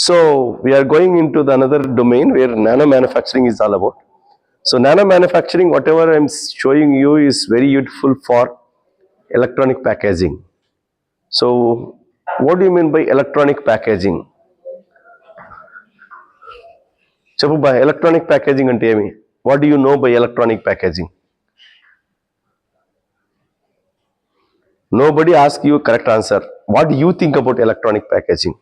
So we are going into the another domain where nano manufacturing is all about. So nano manufacturing, whatever I am showing you, is very useful for electronic packaging. So what do you mean by electronic packaging? చెప్పు బా electronic packaging అంటే ఏమి? What do you know by electronic packaging? Nobody ask you correct answer. What do you think about electronic packaging?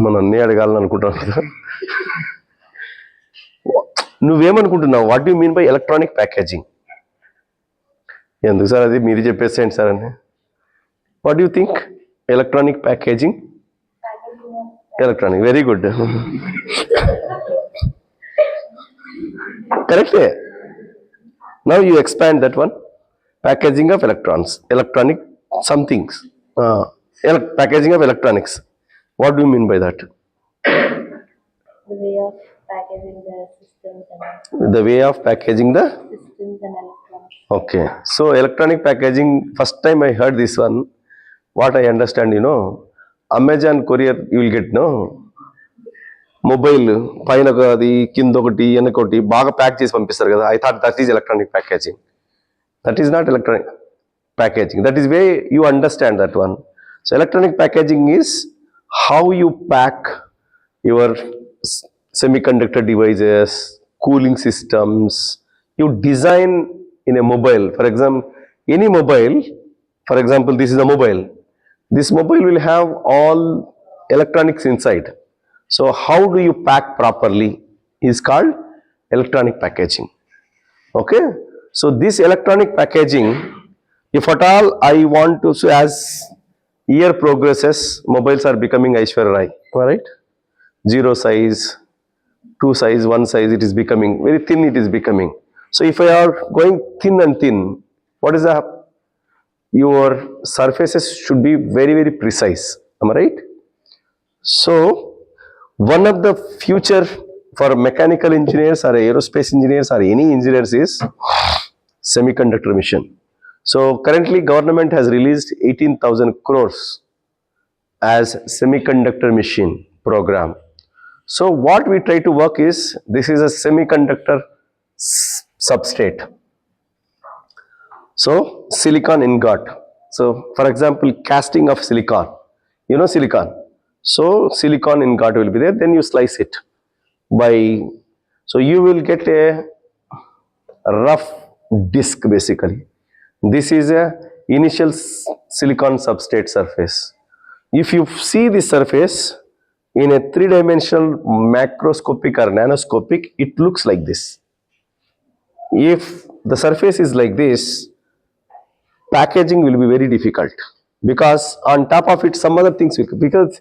మనం అన్నీ అడగాలని అనుకుంటాం కదా. నువ్వేమనుకుంటున్నావు? What you mean by electronic packaging? ఎందుకు సార్ అది మీరు చెప్పేసేయండి సార్ అని. What you think electronic packaging? Electronic, very good. Correct? Now you expand that one. Packaging of electrons, electronic some things. Packaging of electronics. What do you mean by that? The way of packaging the systems and The way of packaging the systems and electronics. Okay. So electronic packaging, first time I heard this one. What I understand, Amazon courier you will get, no? Mobile పైన అది కింద ఒకటి వెనకొకటి బాగా pack చేసి పంపిస్తారు కదా. I thought that is electronic packaging. That is not electronic packaging. That is way you understand that one. So electronic packaging is how you pack your semiconductor devices, cooling systems. You design in a mobile. For example, any mobile, for example, this is a mobile. This mobile will have all electronics inside. So how do you pack properly is called electronic packaging. Okay. So this electronic packaging, if at all I want to, so as year progresses, mobiles are becoming Aishwarya Rai, right? 0 size, 2 size, 1 size, it is becoming very thin, it is becoming. So if I are going thin and thin, what is that? Your surfaces should be very, very precise. Am I right? So one of the future for mechanical engineers or aerospace engineers or any engineers is semiconductor mission. So currently government has released 18,000 crores as semiconductor machine program. So what we try to work is, this is a semiconductor substrate. So silicon ingot. So for example, casting of silicon, silicon. So silicon ingot will be there, then you slice it so you will get a rough disc basically. This is a initial silicon substrate surface. If you see the surface in a 3-dimensional macroscopic or nanoscopic, it looks like this. If the surface is like this, packaging will be very difficult, because on top of it some other things will, because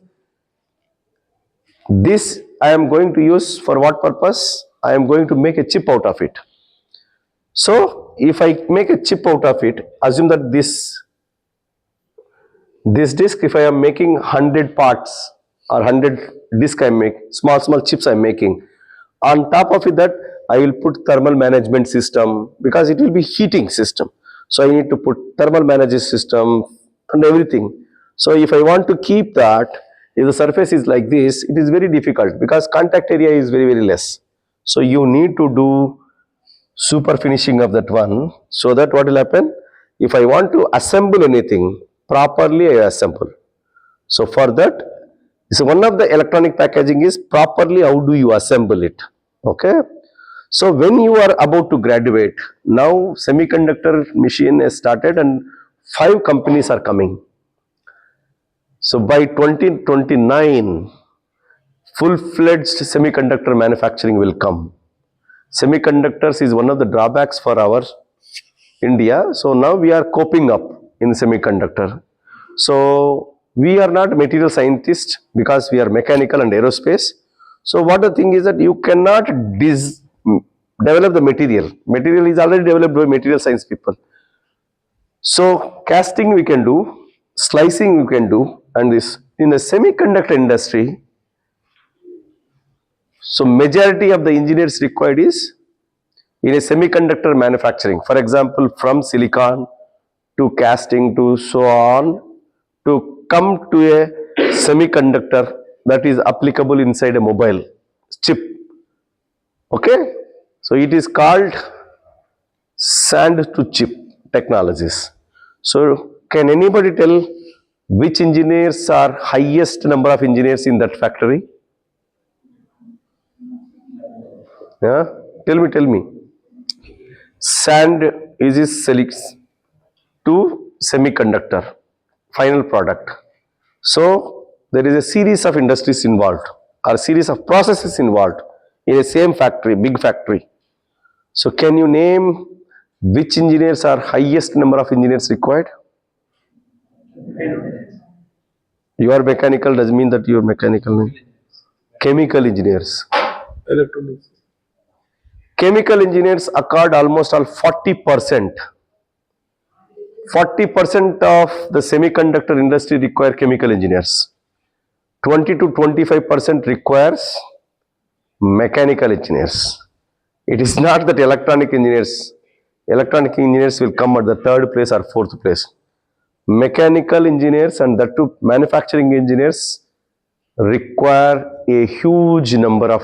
this I am going to use for what purpose? I am going to make a chip out of it. So if I make a chip out of it, assume that this disc, if I am making 100 parts or 100 disc I make, small chips I am making. On top of it, that I will put thermal management system, because it will be heating system. So I need to put thermal management system and everything. So if I want to keep that, if the surface is like this, it is very difficult, because contact area is very, very less. So you need to do super finishing of that one, so that what will happen? If I want to assemble anything properly, I assemble. So for that, so one of the electronic packaging is properly how do you assemble it. Okay. So when you are about to graduate, now semiconductor machine has started and 5 companies are coming. So by 2029, full-fledged semiconductor manufacturing will come. Semiconductors is one of the drawbacks for our India. So now we are coping up in semiconductor. So we are not material scientists, because we are mechanical and aerospace. So what the thing is that you cannot develop the material. Material is already developed by material science people. So casting we can do, slicing we can do, and this in the semiconductor industry. So majority of the engineers required is in a semiconductor manufacturing, for example, from silicon to casting to so on, to come to a semiconductor that is applicable inside a mobile chip. Okay, so it is called sand to chip technologies. So can anybody tell which engineers are highest number of engineers in that factory? Yeah, tell me. Sand is to semiconductor final product. So there is a series of industries involved or series of processes involved in a same factory, big factory. So can you name which engineers are highest number of engineers required? You are mechanical doesn't mean that you are mechanical. Chemical engineers. Electronics. Chemical engineers accord almost all 40%. 40% of the semiconductor industry require chemical engineers. 20 to 25% requires mechanical engineers. It is not that electronic engineers will come at the third place or fourth place. Mechanical engineers and that too manufacturing engineers require a huge number of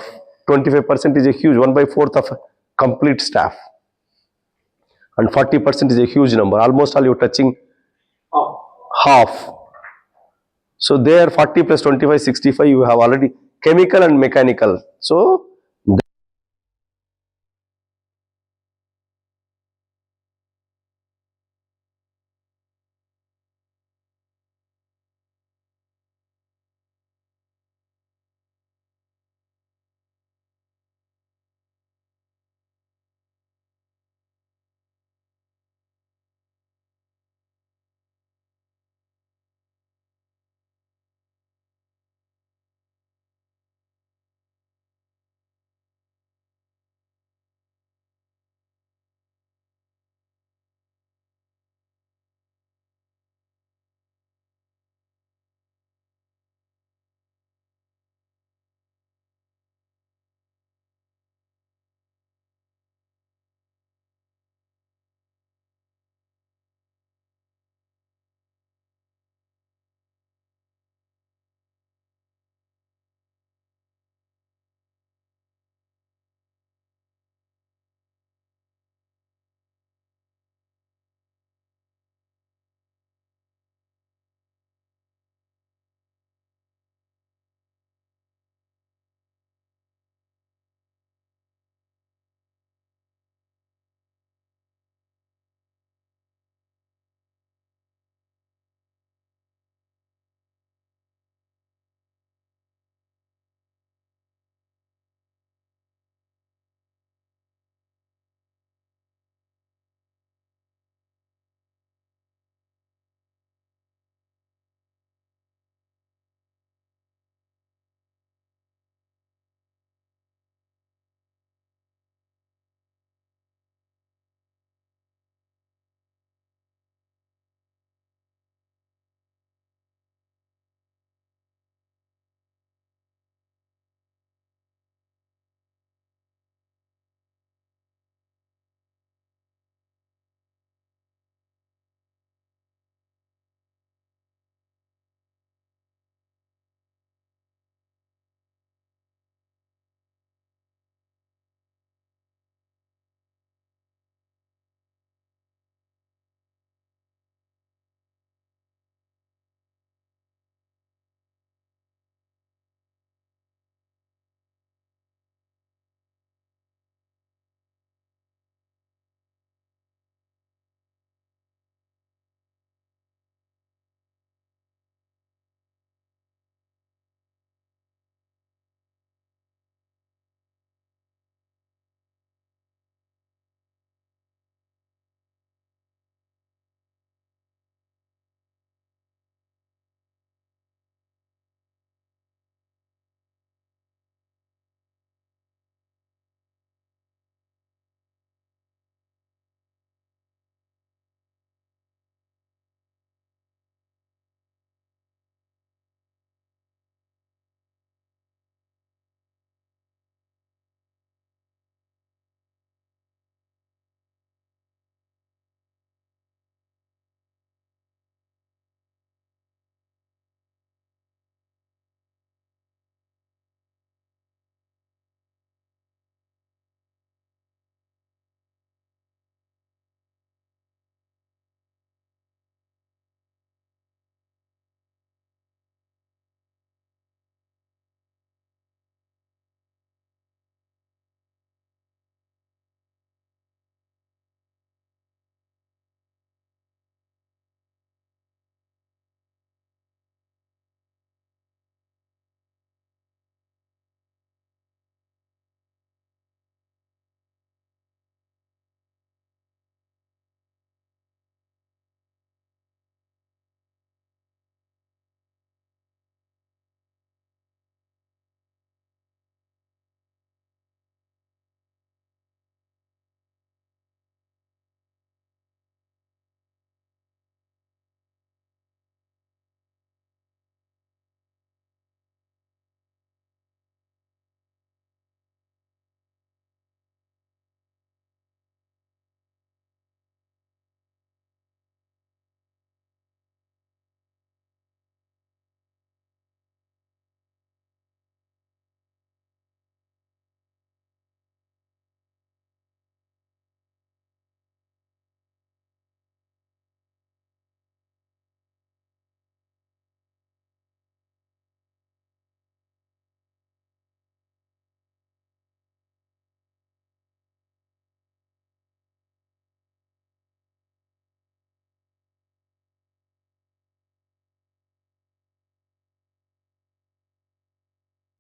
25% is a huge 1/4 of complete staff, and 40% is a huge number. Almost all you're touching half. So there 40 plus 25, 65, you have already chemical and mechanical. So